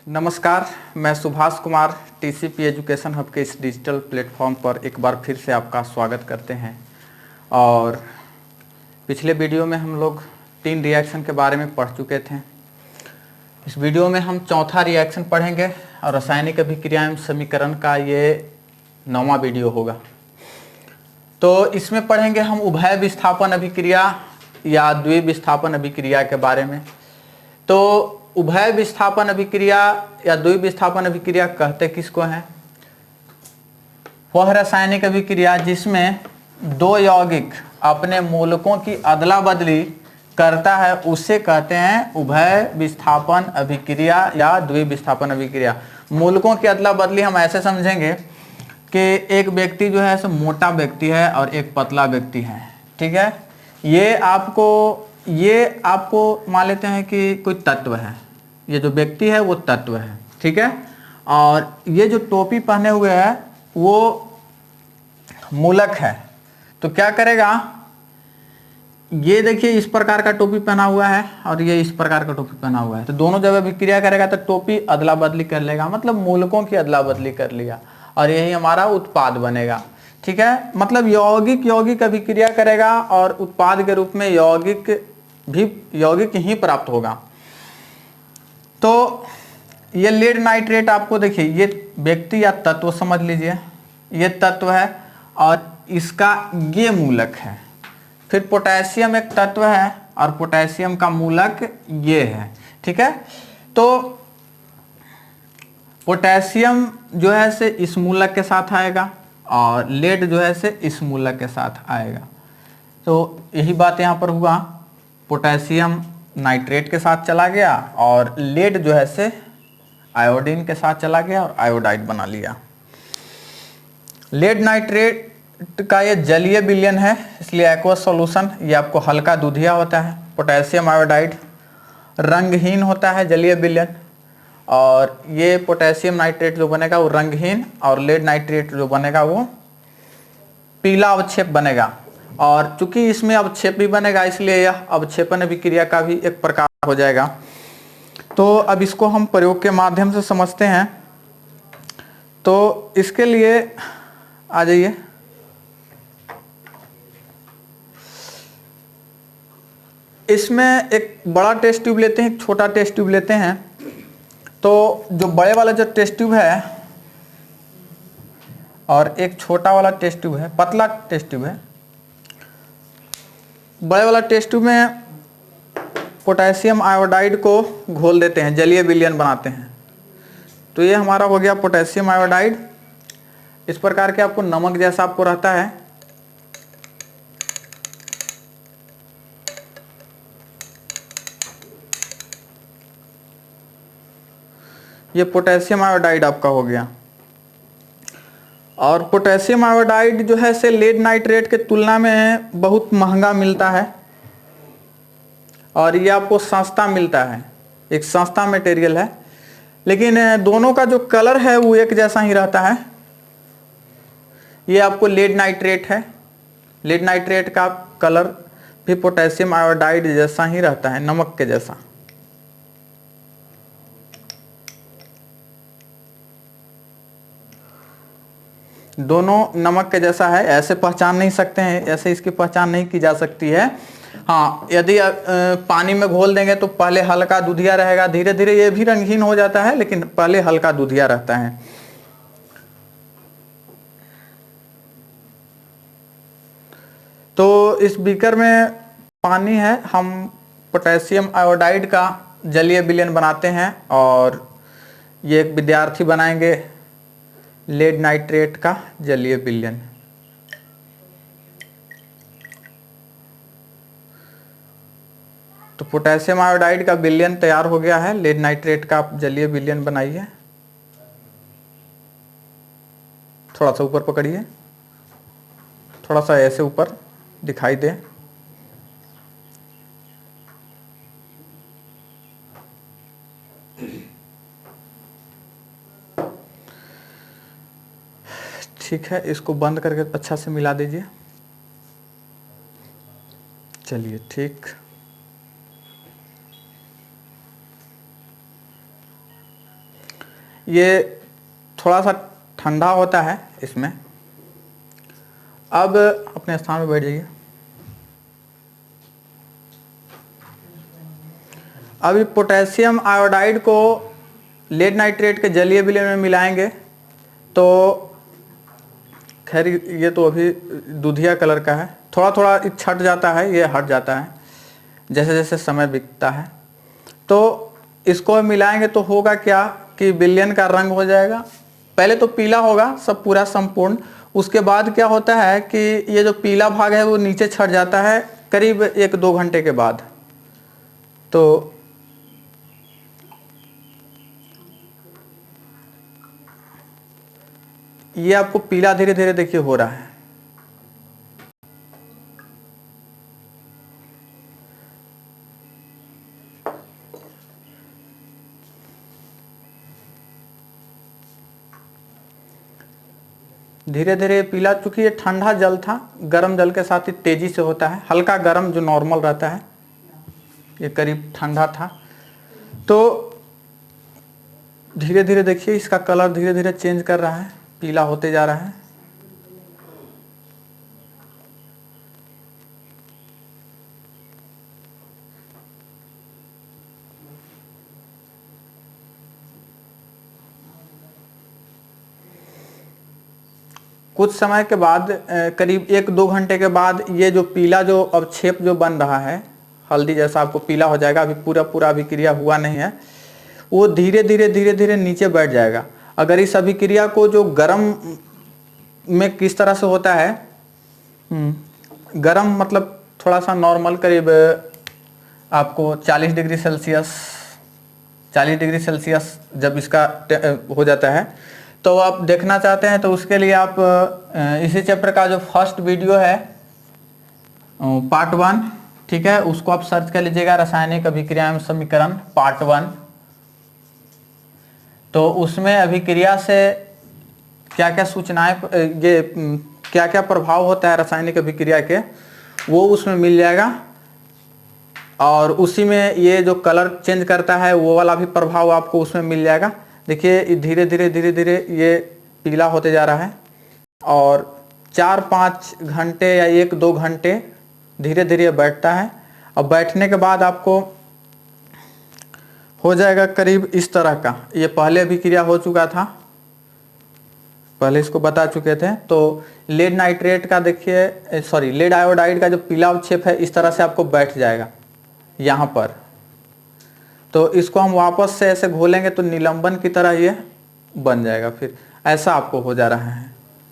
नमस्कार, मैं Subhash Kumar TCP education hub के इस डिजिटल प्लेटफॉर्म पर एक बार फिर से आपका स्वागत करते हैं। और पिछले वीडियो में हम लोग 3 रिएक्शन के बारे में पढ़ चुके थे। इस वीडियो में हम चौथा रिएक्शन पढ़ेंगे और रासायनिक अभिक्रिया एवं समीकरण का ये 9वां वीडियो होगा। तो इसमें पढ़ेंगे हम उभय विस्थापन अभिक्रिया या द्विविस्थापन अभिक्रिया के बारे में। तो उभय विस्थापन अभिक्रिया या द्विविस्थापन अभिक्रिया कहते किसको हैं? वह रासायनिक अभिक्रिया जिसमें दो यौगिक अपने मूलकों की अदला बदली करता है उसे कहते हैं उभय विस्थापन अभिक्रिया या द्विविस्थापन अभिक्रिया। मूलकों की अदला बदली हम ऐसे समझेंगे कि एक व्यक्ति जो है सो मोटा व्यक्ति है और एक पतला व्यक्ति है, ठीक है। ये आपको मान लेते हैं कि कोई तत्व है, ये जो व्यक्ति है वो तत्व है, ठीक है। और ये जो टोपी पहने हुए है वो मूलक है। तो क्या करेगा, ये देखिए इस प्रकार का टोपी पहना हुआ है और ये इस प्रकार का टोपी पहना हुआ है। तो दोनों जब अभिक्रिया करेगा तो टोपी अदला बदली कर लेगा, मतलब मूलकों की अदला बदली कर लिया और यही हमारा उत्पाद बनेगा, ठीक है। मतलब यौगिक यौगिक अभिक्रिया करेगा और उत्पाद के रूप में यौगिक ही प्राप्त होगा। तो ये लेड नाइट्रेट आपको देखिए, ये व्यक्ति या तत्व समझ लीजिए, ये तत्व है और इसका ये मूलक है। फिर पोटेशियम एक तत्व है और पोटेशियम का मूलक ये है, ठीक है। तो पोटेशियम जो है से इस मूलक के साथ आएगा और लेड जो है से इस मूलक के साथ आएगा। तो यही बात यहाँ पर हुआ, पोटेशियम नाइट्रेट के साथ चला गया और लेड जो है से आयोडीन के साथ चला गया और आयोडाइड बना लिया। लेड नाइट्रेट का ये जलीय विलयन है, इसलिए एक्वस सॉल्यूशन, ये आपको हल्का दूधिया होता है। पोटेशियम आयोडाइड रंगहीन होता है, जलीय विलयन, और ये पोटेशियम नाइट्रेट जो बनेगा वो रंगहीन और लेड नाइट्रेट जो बनेगा वो पीला अवक्षेप बनेगा। और चूंकि इसमें अवक्षेप भी बनेगा इसलिए यह अवक्षेपन अभिक्रिया का भी एक प्रकार हो जाएगा। तो अब इसको हम प्रयोग के माध्यम से समझते हैं। तो इसके लिए आ जाइए। इसमें एक बड़ा टेस्ट ट्यूब लेते हैं, एक छोटा टेस्ट ट्यूब लेते हैं। तो जो बड़े वाला जो टेस्ट ट्यूब है और एक छोटा वाला टेस्ट ट्यूब है, पतला टेस्ट ट्यूब है। बड़े वाला टेस्ट ट्यूब में पोटेशियम आयोडाइड को घोल देते हैं, जलीय विलयन बनाते हैं। तो ये हमारा हो गया पोटेशियम आयोडाइड। इस प्रकार के आपको नमक जैसा आपको रहता है। ये पोटेशियम आयोडाइड आपका हो गया। और पोटेशियम आयोडाइड जो है से लेड नाइट्रेट के तुलना में बहुत महंगा मिलता है और ये आपको सस्ता मिलता है, एक सस्ता मटेरियल है। लेकिन दोनों का जो कलर है वो एक जैसा ही रहता है। ये आपको लेड नाइट्रेट है, लेड नाइट्रेट का कलर भी पोटेशियम आयोडाइड जैसा ही रहता है, नमक के जैसा। दोनों नमक के जैसा है, ऐसे पहचान नहीं सकते हैं, ऐसे इसकी पहचान नहीं की जा सकती है। हाँ, यदि पानी में घोल देंगे तो पहले हल्का दूधिया रहेगा, धीरे धीरे ये भी रंगहीन हो जाता है, लेकिन पहले हल्का दूधिया रहता है। तो इस बीकर में पानी है, हम पोटेशियम आयोडाइड का जलीय विलयन बनाते हैं और ये एक विद्यार्थी बनाएंगे लेड नाइट्रेट का जलीय विलयन। तो पोटेशियम आयोडाइड का विलयन तैयार हो गया है, लेड नाइट्रेट का आप जलीय विलयन बनाइए। थोड़ा सा ऊपर पकड़िए, थोड़ा सा ऐसे ऊपर दिखाई दे। ठीक है, इसको बंद करके अच्छा से मिला दीजिए। चलिए ठीक। ये थोड़ा सा ठंडा होता है इसमें। अब अपने स्थान पर बैठ जाइए। अभी पोटेशियम आयोडाइड को लेड नाइट्रेट के जलीय विलयन में मिलाएंगे तो खैर ये तो अभी दूधिया कलर का है, थोड़ा थोड़ा छट जाता है, ये हट जाता है जैसे जैसे समय बीतता है। तो इसको मिलाएंगे तो होगा क्या कि विलयन का रंग हो जाएगा, पहले तो पीला होगा सब पूरा संपूर्ण, उसके बाद क्या होता है कि ये जो पीला भाग है वो नीचे छट जाता है करीब 1-2 घंटे के बाद। तो ये आपको पीला धीरे धीरे देखिए हो रहा है। धीरे धीरे पीला, चूंकि ये ठंडा जल था, गर्म जल के साथ ही तेजी से होता है, हल्का गर्म जो नॉर्मल रहता है, ये करीब ठंडा था। तो धीरे धीरे देखिए इसका कलर धीरे धीरे चेंज कर रहा है, पीला होते जा रहा है। कुछ समय के बाद करीब 1-2 घंटे के बाद ये जो पीला जो अवक्षेप जो बन रहा है हल्दी जैसा आपको पीला हो जाएगा, अभी पूरा पूरा अभिक्रिया हुआ नहीं है, वो धीरे धीरे नीचे बैठ जाएगा। अगर इस अभिक्रिया को जो गर्म में किस तरह से होता है, गर्म मतलब थोड़ा सा नॉर्मल करीब आपको 40 डिग्री सेल्सियस जब इसका हो जाता है, तो आप देखना चाहते हैं तो उसके लिए आप इसी चैप्टर का जो फर्स्ट वीडियो है पार्ट 1, ठीक है, उसको आप सर्च कर लीजिएगा, रासायनिक अभिक्रिया एवं समीकरण पार्ट 1। तो उसमें अभिक्रिया से क्या क्या सूचनाएं, ये क्या क्या प्रभाव होता है रासायनिक अभिक्रिया के, वो उसमें मिल जाएगा। और उसी में ये जो कलर चेंज करता है वो वाला भी प्रभाव आपको उसमें मिल जाएगा। देखिए धीरे धीरे ये पीला होते जा रहा है और 4-5 घंटे या 1-2 घंटे धीरे धीरे बैठता है। अब बैठने के बाद आपको हो जाएगा करीब इस तरह का। ये पहले अभिक्रिया हो चुका था, पहले इसको बता चुके थे। तो लेड नाइट्रेट का देखिए, सॉरी लेड आयोडाइड का जो पीला अवक्षेप है इस तरह से आपको बैठ जाएगा यहाँ पर। तो इसको हम वापस से ऐसे घोलेंगे तो निलंबन की तरह ये बन जाएगा। फिर ऐसा आपको हो जा रहा है,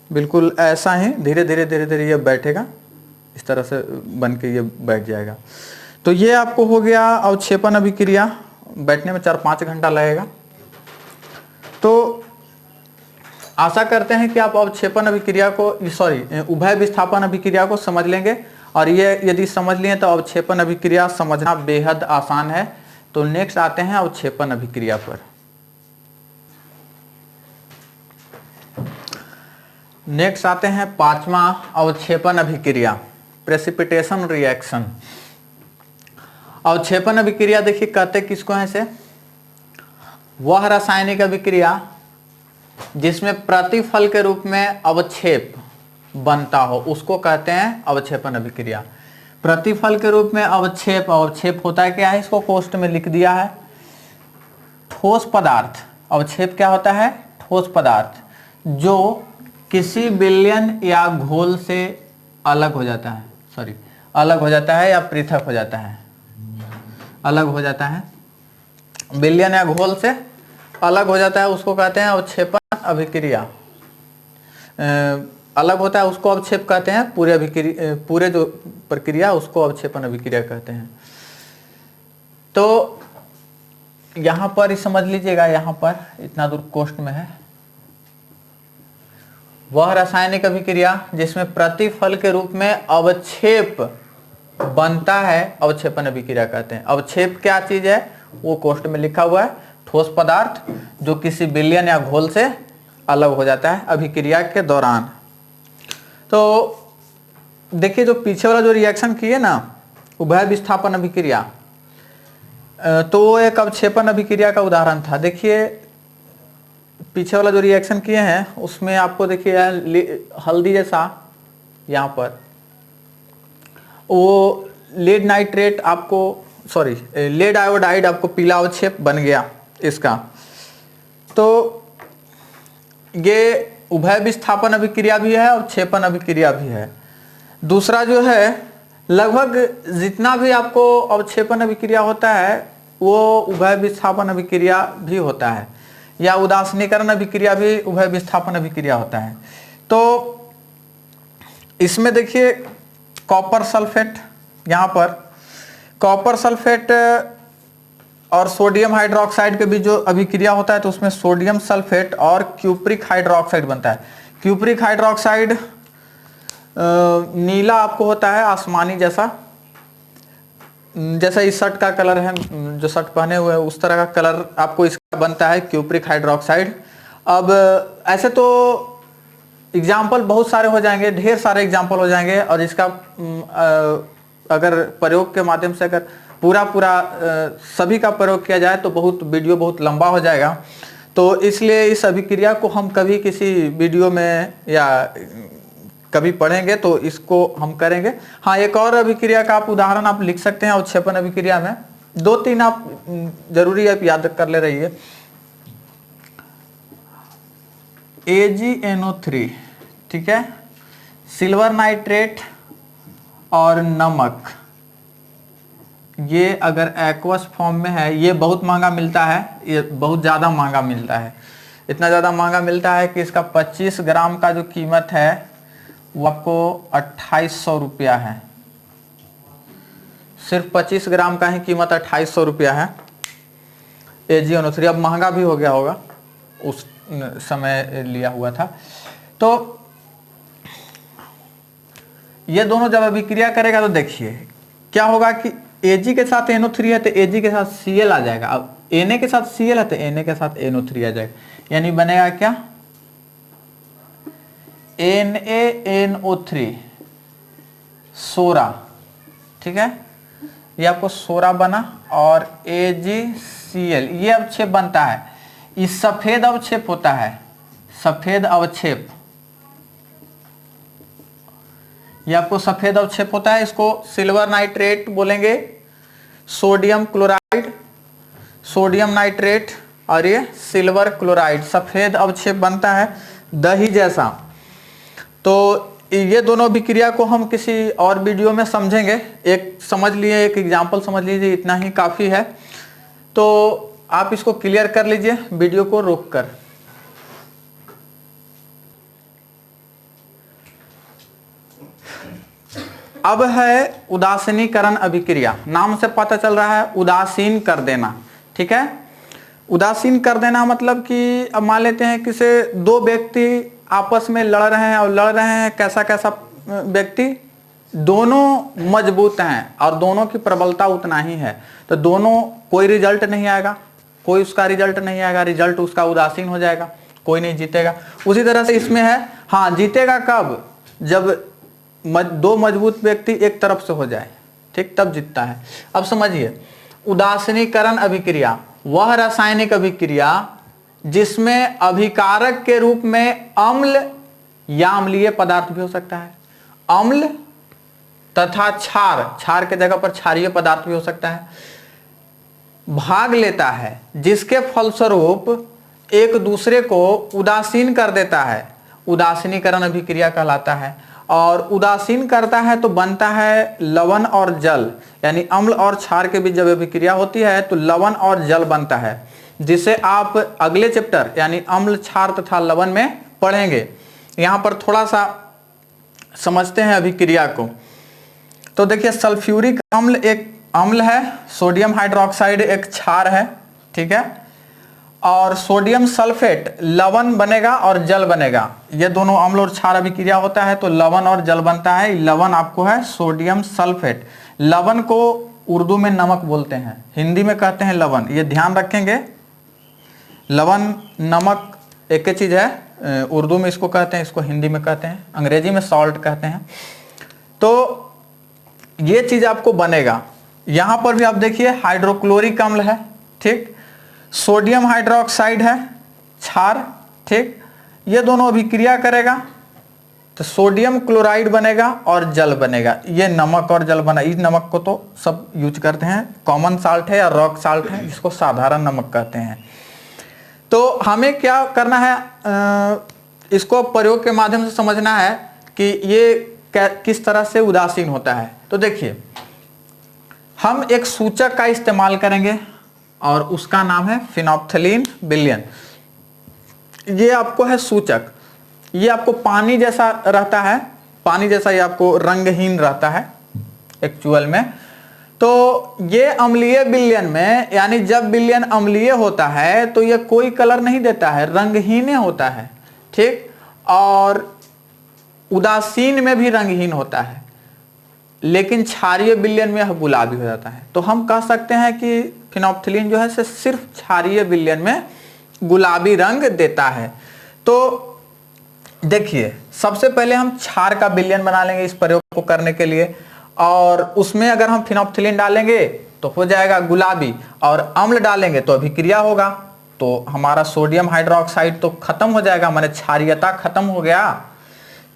बिल्कुल ऐसा ही धीरे धीरे ये बैठेगा, इस तरह से बन के ये बैठ जाएगा। तो ये आपको हो गया अवक्षेपण अभिक्रिया, बैठने में 4-5 घंटा लगेगा। तो आशा करते हैं कि आप अवक्षेपण अभिक्रिया को, सॉरी उभय विस्थापन अभिक्रिया को समझ लेंगे। और ये यदि समझ लिए तो अवक्षेपण अभिक्रिया समझना बेहद आसान है। तो नेक्स्ट आते हैं अवक्षेपण अभिक्रिया पर। नेक्स्ट आते हैं 5वां अवक्षेपण अभिक्रिया, प्रेसिपिटेशन रिएक्शन। अवक्षेपण अभिक्रिया देखिए कहते किसको है से, वह रासायनिक अभिक्रिया जिसमें प्रतिफल के रूप में अवक्षेप बनता हो उसको कहते हैं अवक्षेपण अभिक्रिया। प्रतिफल के रूप में अवक्षेप, अवक्षेप होता है क्या है, इसको कोष्ठ में लिख दिया है, ठोस पदार्थ। अवक्षेप क्या होता है, ठोस पदार्थ जो किसी विलयन या घोल से अलग हो जाता है, सॉरी अलग हो जाता है या पृथक हो जाता है, अलग हो जाता है, विलयन या घोल से अलग हो जाता है, उसको कहते हैं अवक्षेपण अभिक्रिया। अलग होता है उसको अवक्षेप कहते हैं, पूरे जो प्रक्रिया उसको अवक्षेपण अभिक्रिया कहते हैं। तो यहां पर ही समझ लीजिएगा, यहां पर इतना दूर कोष्ठ में है, वह रासायनिक अभिक्रिया जिसमें प्रतिफल के रूप में अवक्षेप बनता है अवक्षेपण अभिक्रिया कहते हैं। अवक्षेप क्या चीज है वो कोष्ठ में लिखा हुआ है, ठोस पदार्थ जो किसी विलयन या घोल से अलग हो जाता है अभिक्रिया के दौरान। तो देखिए जो पीछे वाला जो रिएक्शन किए ना उभय विस्थापन अभिक्रिया, तो वो एक अवक्षेपण अभिक्रिया का उदाहरण था। देखिए पीछे वाला जो रिएक्शन किए हैं उसमें आपको देखिए हल्दी जैसा यहाँ पर वो लेड नाइट्रेट आपको सॉरी लेड आयोडाइड आपको पीला अवक्षेप बन गया इसका। तो ये उभय विस्थापन अभिक्रिया भी है और क्षेपण अभिक्रिया भी है। दूसरा जो है लगभग जितना भी आपको अवक्षेपण अभिक्रिया होता है वो उभय विस्थापन अभिक्रिया भी होता है, या उदासीनीकरण अभिक्रिया भी उभय विस्थापन अभिक्रिया होता है। तो इसमें देखिए कॉपर सल्फेट, यहाँ पर कॉपर सल्फेट और सोडियम हाइड्रोक्साइड के बीच जो अभिक्रिया होता है तो उसमें सोडियम सल्फेट और क्यूप्रिक हाइड्रोक्साइड बनता है। क्यूप्रिक हाइड्रोक्साइड नीला आपको होता है आसमानी जैसा, जैसा इस शर्ट का कलर है, जो शर्ट पहने हुए है उस तरह का कलर आपको इसका बनता है क्यूप्रिक हाइड्रोक्साइड। अब ऐसे तो एग्जाम्पल बहुत सारे हो जाएंगे, ढेर सारे एग्जाम्पल हो जाएंगे, और इसका अगर प्रयोग के माध्यम से अगर पूरा सभी का प्रयोग किया जाए तो वीडियो बहुत लंबा हो जाएगा। तो इसलिए इस अभिक्रिया को हम कभी किसी वीडियो में या कभी पढ़ेंगे तो इसको हम करेंगे। हाँ, एक और अभिक्रिया का आप उदाहरण आप लिख सकते हैं अवक्षेपण अभिक्रिया में, 2-3 आप जरूरी आप याद कर ले रहिए। AgNO3, ठीक है, सिल्वर नाइट्रेट और नमक, ये अगर एक्वस फॉर्म में है ये बहुत महंगा मिलता है, ये बहुत ज़्यादा महंगा मिलता है। इतना ज़्यादा महंगा मिलता है कि इसका 25 ग्राम का जो कीमत है वो आपको 2800 रुपया है। सिर्फ 25 ग्राम का ही कीमत 2800 रुपया है AgNO3। अब महंगा भी हो गया होगा, उस समय लिया हुआ था। तो ये दोनों जब अभिक्रिया करेगा तो देखिए क्या होगा कि Ag के साथ NO3 है तो Ag के साथ Cl आ जाएगा। अब Na के साथ Cl है तो Na के साथ NO3 आ जाएगा, यानी बनेगा क्या NaNO3 सोरा, ठीक है, ये आपको सोरा बना, और AgCl ये अवक्षेप बनता है। इस सफेद अवक्षेप होता है, सफेद अवक्षेप, ये आपको सफेद अवक्षेप होता है, इसको सिल्वर नाइट्रेट बोलेंगे, सोडियम क्लोराइड, सोडियम नाइट्रेट, और ये सिल्वर क्लोराइड, सफेद अवक्षेप बनता है दही जैसा। तो ये दोनों अभिक्रिया को हम किसी और वीडियो में समझेंगे। एक समझ लिए, एक एग्जांपल समझ लीजिए, इतना ही काफ़ी है। तो आप इसको क्लियर कर लीजिए वीडियो को रोककर। अब है उदासीनीकरण अभिक्रिया, नाम से पता चल रहा है उदासीन कर देना, ठीक है। उदासीन कर देना मतलब कि अब मान लेते हैं कि से दो व्यक्ति आपस में लड़ रहे हैं, और लड़ रहे हैं कैसा व्यक्ति, दोनों मजबूत हैं और दोनों की प्रबलता उतना ही है, तो दोनों कोई रिजल्ट नहीं आएगा, कोई उसका रिजल्ट नहीं आएगा, रिजल्ट उसका उदासीन हो जाएगा, कोई नहीं जीतेगा। उसी तरह से इसमें है, हाँ जीतेगा कब, जब दो मजबूत व्यक्ति एक तरफ से हो जाए, ठीक, तब जीतता है। अब समझिए उदासीनीकरण अभिक्रिया वह रासायनिक अभिक्रिया जिसमें अभिकारक के रूप में अम्ल या अम्लीय पदार्थ भी हो सकता है, अम्ल तथा क्षार के जगह पर क्षारीय पदार्थ भी हो सकता है, भाग लेता है, जिसके फलस्वरूप एक दूसरे को उदासीन कर देता है, उदासीनीकरण अभिक्रिया कहलाता है। और उदासीन करता है तो बनता है लवण और जल, यानी अम्ल और क्षार के बीच जब अभिक्रिया होती है तो लवण और जल बनता है, जिसे आप अगले चैप्टर यानी अम्ल क्षार तथा लवण में पढ़ेंगे। यहाँ पर थोड़ा सा समझते हैं अभिक्रिया को। तो देखिए सल्फ्यूरिक अम्ल एक अम्ल है, सोडियम हाइड्रोक्साइड एक क्षार है, ठीक है, और सोडियम सल्फेट लवण बनेगा और जल बनेगा। ये दोनों अम्ल और क्षार अभिक्रिया होता है तो लवण और जल बनता है। लवण आपको है सोडियम सल्फेट, लवण को उर्दू में नमक बोलते हैं, हिंदी में कहते हैं लवण, ये ध्यान रखेंगे। लवण नमक एक ही चीज है, उर्दू में इसको कहते हैं, इसको हिंदी में कहते हैं, अंग्रेजी में सॉल्ट कहते हैं। तो ये चीज आपको बनेगा। यहां पर भी आप देखिए हाइड्रोक्लोरिक अम्ल है, ठीक, सोडियम हाइड्रोक्साइड है, क्षार, ठीक, ये दोनों अभिक्रिया करेगा तो सोडियम क्लोराइड बनेगा और जल बनेगा। ये नमक और जल बना, इस नमक को तो सब यूज करते हैं, कॉमन साल्ट है या रॉक साल्ट है, जिसको साधारण नमक कहते हैं। तो हमें क्या करना है, इसको प्रयोग के माध्यम से समझना है कि ये किस तरह से उदासीन होता है। तो देखिए, हम एक सूचक का इस्तेमाल करेंगे और उसका नाम है फिनोप्थलीन विलयन। ये आपको है सूचक, ये आपको पानी जैसा रहता है, पानी जैसा ये आपको रंगहीन रहता है एक्चुअल में। तो ये अम्लीय विलयन में, यानी जब विलयन अम्लीय होता है तो ये कोई कलर नहीं देता है, रंगहीन होता है, ठीक। और उदासीन में भी रंगहीन होता है, लेकिन क्षारीय विलयन में यह गुलाबी हो जाता है। तो हम कह सकते हैं कि फिनोप्थलीन जो है सिर्फ क्षारीय विलयन में गुलाबी रंग देता है। तो देखिए, सबसे पहले हम क्षार का विलयन बना लेंगे इस प्रयोग को करने के लिए, और उसमें अगर हम फिनोप्थलीन डालेंगे तो हो जाएगा गुलाबी, और अम्ल डालेंगे तो अभिक्रिया होगा, तो हमारा सोडियम हाइड्रोक्साइड तो खत्म हो जाएगा, माने क्षारीयता खत्म हो गया,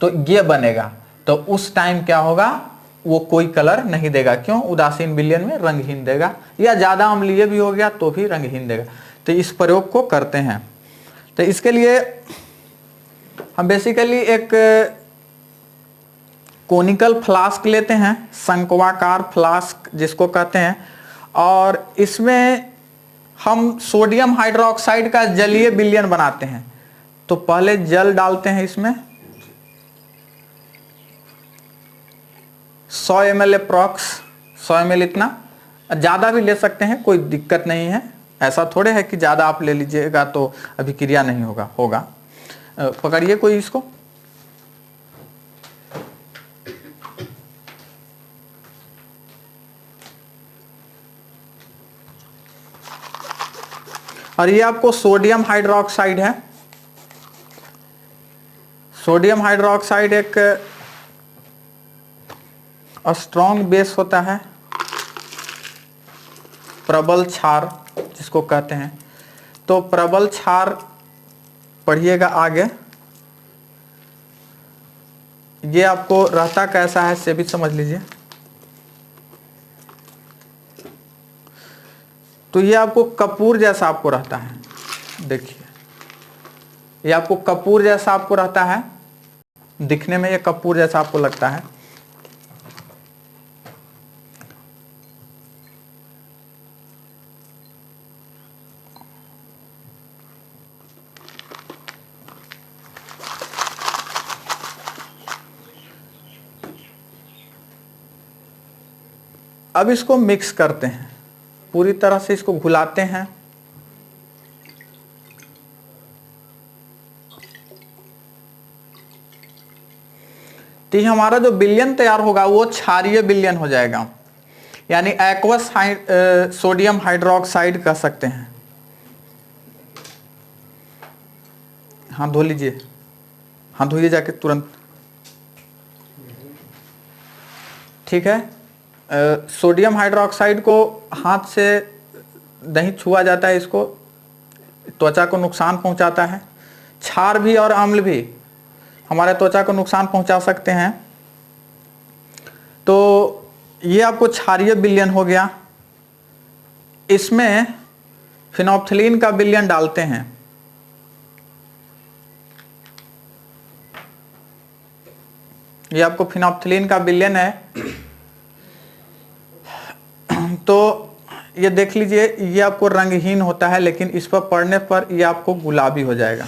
तो ये बनेगा। तो उस टाइम क्या होगा, वो कोई कलर नहीं देगा। क्यों? उदासीन विलयन में रंगहीन देगा, या ज्यादा अम्लीय भी हो गया तो भी रंगहीन देगा। तो इस प्रयोग को करते हैं। तो इसके लिए हम बेसिकली एक कोनिकल फ्लास्क लेते हैं, शंक्वाकार फ्लास्क जिसको कहते हैं, और इसमें हम सोडियम हाइड्रोक्साइड का जलीय विलयन बनाते हैं। तो पहले जल डालते हैं इसमें 100 ml अप्रॉक्स, 100 ml, इतना ज़्यादा भी ले सकते हैं, कोई दिक्कत नहीं है। ऐसा थोड़े है कि ज़्यादा आप ले लीजिएगा तो अभिक्रिया नहीं होगा। पकड़िए कोई इसको, और ये आपको सोडियम हाइड्रोक्साइड है। सोडियम हाइड्रोक्साइड एक स्ट्रॉन्ग बेस होता है, प्रबल क्षार जिसको कहते हैं। तो प्रबल क्षार पढ़िएगा आगे, ये आपको रहता कैसा है से भी समझ लीजिए। तो ये आपको कपूर जैसा आपको रहता है, देखिए ये आपको कपूर जैसा आपको रहता है, दिखने में ये कपूर जैसा आपको लगता है। अब इसको मिक्स करते हैं, पूरी तरह से इसको घुलाते हैं। तो हमारा जो विलयन तैयार होगा वो क्षारीय विलयन हो जाएगा, यानी एक्वस सोडियम हाइड्रोक्साइड कह सकते हैं। हाथ धो लीजिए, हाथ धोइए जाके तुरंत, ठीक है। सोडियम हाइड्रोक्साइड को हाथ से नहीं छुआ जाता है, इसको त्वचा को नुकसान पहुंचाता है। क्षार भी और अम्ल भी हमारे त्वचा को नुकसान पहुंचा सकते हैं। तो ये आपको क्षारीय विलयन हो गया। इसमें फिनोप्थलीन का विलयन डालते हैं। ये आपको फिनोप्थलीन का विलयन है। तो ये देख लीजिए, ये आपको रंगहीन होता है, लेकिन इस पर पड़ने पर ये आपको गुलाबी हो जाएगा।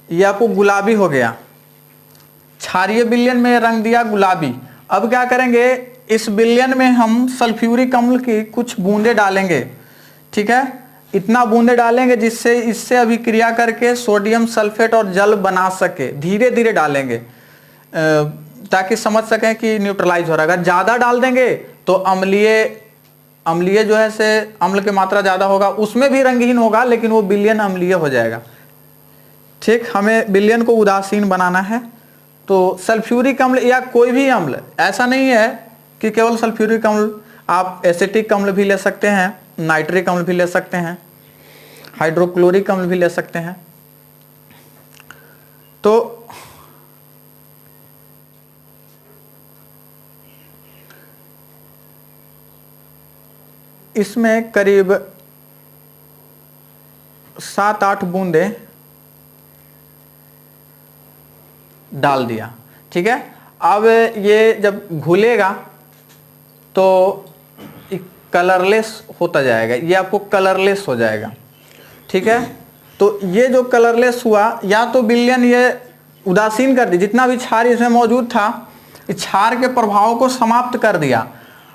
ये आपको गुलाबी हो गया, क्षारीय विलयन में रंग दिया गुलाबी। अब क्या करेंगे, इस विलयन में हम सल्फ्यूरिक अम्ल की कुछ बूंदे डालेंगे, ठीक है। इतना बूंदे डालेंगे जिससे इससे अभिक्रिया करके सोडियम सल्फेट और जल बना सके। धीरे धीरे डालेंगे ताकि समझ सकें कि न्यूट्रलाइज हो रहा है। अगर ज़्यादा डाल देंगे तो अम्लीय अम्लीय जो है से अम्ल की मात्रा ज़्यादा होगा उसमें भी रंगहीन होगा, लेकिन वो विलयन अम्लीय हो जाएगा। ठीक, हमें विलयन को उदासीन बनाना है। तो सल्फ्यूरिक अम्ल या कोई भी अम्ल, ऐसा नहीं है कि केवल सल्फ्यूरिक अम्ल, आप एसिटिक अम्ल भी ले सकते हैं, नाइट्रिक अम्ल भी ले सकते हैं, हाइड्रोक्लोरिक अम्ल भी ले सकते हैं। तो इसमें करीब 7-8 बूंदे डाल दिया। ठीक है, अब ये जब घुलेगा तो कलरलेस होता जाएगा, ये आपको कलरलेस हो जाएगा। ठीक है, तो ये जो कलरलेस हुआ, या तो विलयन ये उदासीन कर दी, जितना भी क्षार इसमें मौजूद था इस क्षार के प्रभाव को समाप्त कर दिया।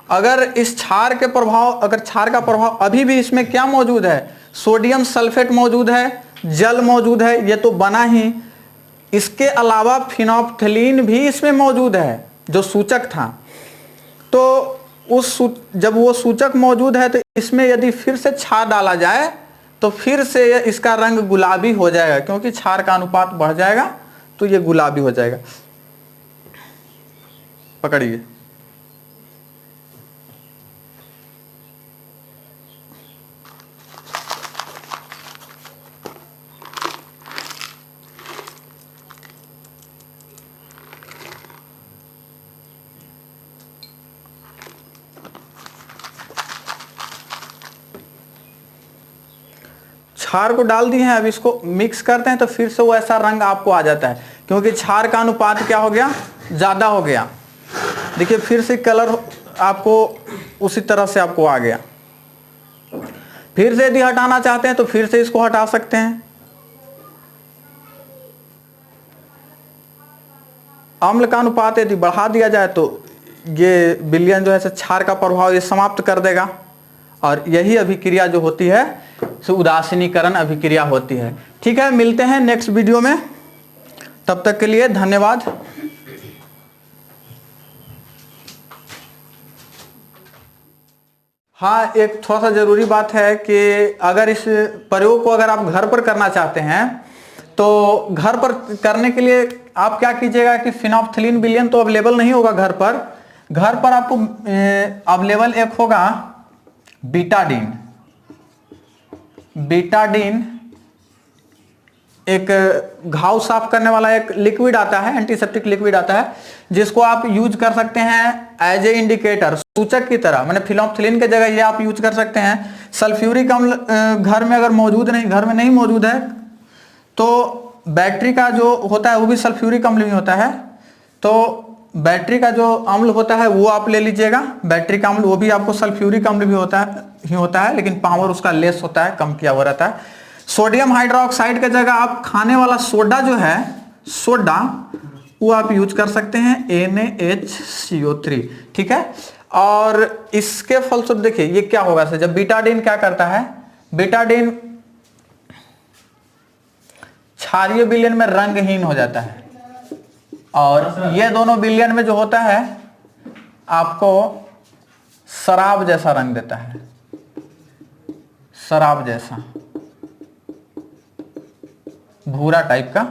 अगर इस क्षार के प्रभाव, अगर क्षार का प्रभाव अभी भी इसमें क्या मौजूद है, सोडियम सल्फेट मौजूद है, जल मौजूद है, ये तो बना ही, इसके अलावा फिनोल्फ्थलीन भी इसमें मौजूद है जो सूचक था। तो जब वो सूचक मौजूद है तो इसमें यदि फिर से क्षार डाला जाए तो फिर से इसका रंग गुलाबी हो जाएगा, क्योंकि क्षार का अनुपात बढ़ जाएगा तो ये गुलाबी हो जाएगा। पकड़िए, क्षार को डाल दिए हैं, अब इसको मिक्स करते हैं तो फिर से वो ऐसा रंग आपको आ जाता है, क्योंकि क्षार का अनुपात क्या हो गया, ज़्यादा हो गया। देखिए फिर से कलर आपको उसी तरह से आपको आ गया। फिर से यदि हटाना चाहते हैं तो फिर से इसको हटा सकते हैं। अम्ल का अनुपात यदि बढ़ा दिया जाए तो ये विलयन जो है क्षार का प्रभाव ये समाप्त कर देगा, और यही अभिक्रिया जो होती है सो उदासीनीकरण अभिक्रिया होती है। ठीक है, मिलते हैं नेक्स्ट वीडियो में, तब तक के लिए धन्यवाद। हाँ, एक थोड़ा सा जरूरी बात है कि अगर इस प्रयोग को अगर आप घर पर करना चाहते हैं तो घर पर करने के लिए आप क्या कीजिएगा कि फिनोल्फ्थलीन विलयन तो अवेलेबल नहीं होगा घर पर। घर पर आपको अवेलेबल एक होगा बीटाडीन। बीटाडीन एक घाव साफ करने वाला एक लिक्विड आता है, एंटीसेप्टिक लिक्विड आता है, जिसको आप यूज कर सकते हैं एज ए इंडिकेटर, सूचक की तरह। मैंने फिनोल्फ्थलीन के जगह ये आप यूज कर सकते हैं। सल्फ्यूरिक अम्ल घर में अगर मौजूद नहीं, घर में नहीं मौजूद है तो बैटरी का जो होता है वो भी सल्फ्यूरिक अम्ल भी होता है, तो बैटरी का जो अम्ल होता है वो आप ले लीजिएगा। बैटरी का अम्ल वो भी आपको सल्फ्यूरिक अम्ल भी होता है, लेकिन पावर उसका लेस होता है, कम किया हुआ रहता है। सोडियम हाइड्रोक्साइड की जगह आप खाने वाला सोडा जो है, सोडा, वो आप यूज कर सकते हैं, NaHCO3। ठीक है, और इसके फलस्वरूप देखिए ये क्या होगा, जब बीटाडीन क्या करता है, बीटाडीन क्षारीय विलयन में रंगहीन हो जाता है, और ये दोनों विलयन में जो होता है आपको शराब जैसा रंग देता है, शराब जैसा, भूरा टाइप का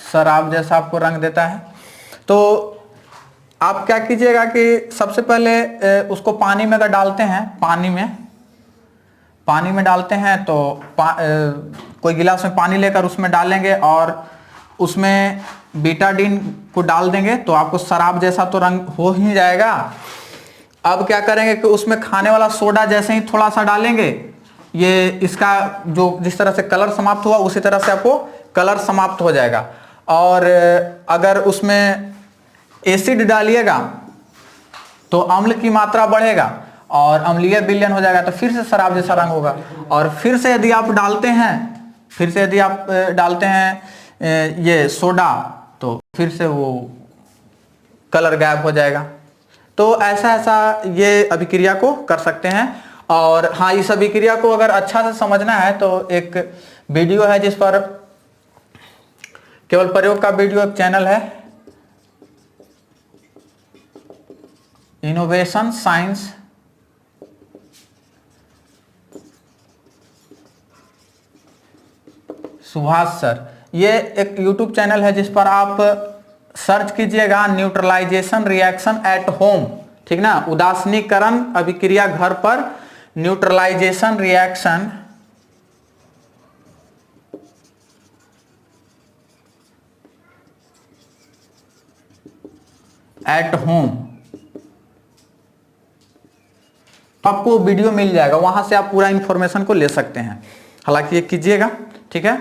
शराब जैसा आपको रंग देता है। तो आप क्या कीजिएगा कि सबसे पहले उसको पानी में अगर डालते हैं, पानी में डालते हैं तो कोई गिलास में पानी लेकर उसमें डालेंगे और उसमें बीटाडीन को डाल देंगे तो आपको शराब जैसा तो रंग हो ही जाएगा। अब क्या करेंगे कि उसमें खाने वाला सोडा जैसे ही थोड़ा सा डालेंगे, ये इसका जो जिस तरह से कलर समाप्त हुआ उसी तरह से आपको कलर समाप्त हो जाएगा। और अगर उसमें एसिड डालिएगा तो अम्ल की मात्रा बढ़ेगा और अम्लीय विलयन हो जाएगा, तो फिर से शराब जैसा रंग होगा। और फिर से यदि आप डालते हैं ये सोडा, तो फिर से वो कलर गायब हो जाएगा। तो ऐसा ये अभिक्रिया को कर सकते हैं। और हाँ, इस अभिक्रिया को अगर अच्छा से समझना है तो एक वीडियो है जिस पर केवल प्रयोग का वीडियो, एक चैनल है, इनोवेशन साइंस सुभाष सर, ये एक यूट्यूब चैनल है जिस पर आप सर्च कीजिएगा न्यूट्रलाइजेशन रिएक्शन एट होम, ठीक ना, उदासीनीकरण अभिक्रिया घर पर, न्यूट्रलाइजेशन रिएक्शन एट होम, आपको वीडियो मिल जाएगा, वहां से आप पूरा इंफॉर्मेशन को ले सकते हैं। हालांकि ये कीजिएगा, ठीक है।